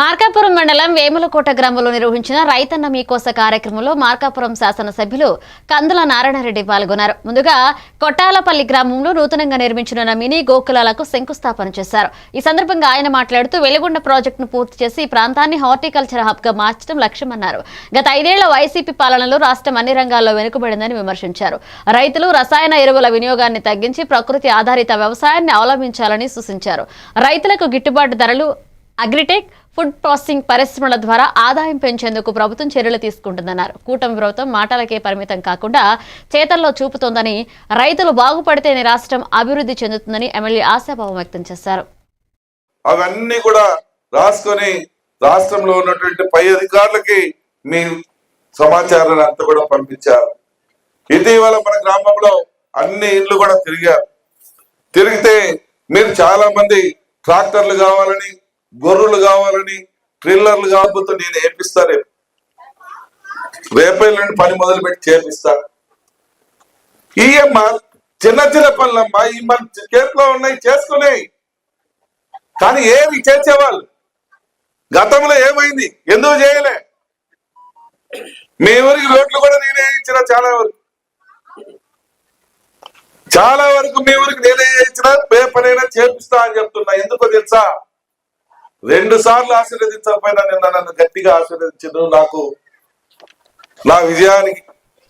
మార్కాపురం మండలం వేములకోట గ్రామంలో నిర్వహించిన రైతన్న మీకోస కార్యక్రమంలో మార్కాపురం శాసనసభ్యులు కందుల నారాయణరెడ్డి పాల్గొన్నారు. ముందుగా కొట్టాలపల్లి గ్రామంలో నూతనంగా నిర్మించనున్న మినీ గోకులాలకు శంకుస్థాపన చేశారు. ఈ సందర్భంగా ఆయన మాట్లాడుతూ వెలుగొండ ప్రాజెక్టును పూర్తి చేసి ఈ ప్రాంతాన్ని హార్టికల్చర్ హబ్ గా మార్చడం లక్ష్యమన్నారు. గత 5 ఏళ్ల వైసీపీ పాలనలో రాష్ట్రం అన్ని రంగాల్లో వెనుకబడిందని విమర్శించారు. రైతులు రసాయన ఎరువుల వినియోగాన్ని తగ్గించి ప్రకృతి ఆధారిత వ్యవసాయాన్ని అవలంబించాలని సూచించారు. రైతులకు గిట్టుబాటు ధరలు, అగ్రిటెక్, ఫుడ్ ప్రాసెసింగ్ పరిశ్రమల ద్వారా ఆదాయం పెంచేందుకు ప్రభుత్వం చర్యలు తీసుకుంటుందన్నారు. కూటమి ప్రభుత్వం మాటలకే పరిమితం కాకుండా చేతల్లో చూపుతోందని, రైతులు బాగుపడితేనే రాష్ట్రం అభివృద్ధి చెందుతుందని ఎమ్మెల్యే ఆశాభావం వ్యక్తం చేశారు. అవన్నీ కూడా రాసుకొని రాష్ట్రంలో ఉన్నటువంటి పై అధికారులకి మీ సమాచారాన్ని అంతా కూడా పంపించారు. ఇటీవల మన గ్రామంలో అన్ని ఇళ్ళు కూడా తిరిగితే మీరు చాలా మంది ట్రాక్టర్లు కావాలని, గొర్రెలు కావాలని, ట్రిల్లర్లు కాకపోతే నేను వేపిస్తా, రేపటి నుండి పని మొదలు పెట్టి చేపిస్తా. ఈయమ్మ చిన్న చిన్న పనులమ్మా, ఈ మన చేతిలో ఉన్నాయి చేసుకునేవి, కానీ ఏమి చేసేవాళ్ళు గతంలో ఏమైంది, ఎందుకు చేయలే? మీ ఊరికి రోడ్లు కూడా నేనే ఇచ్చిన, చాలా వరకు మీ ఊరికి నేనే ఇచ్చిన, ఏ పనైనా చేపిస్తా అని చెప్తున్నా. ఎందుకో తెలుసా? 2 సార్లు ఆశీర్వదించకపోయినా నిన్న నన్ను గట్టిగా ఆశీర్వదించను. నాకు నా విజయానికి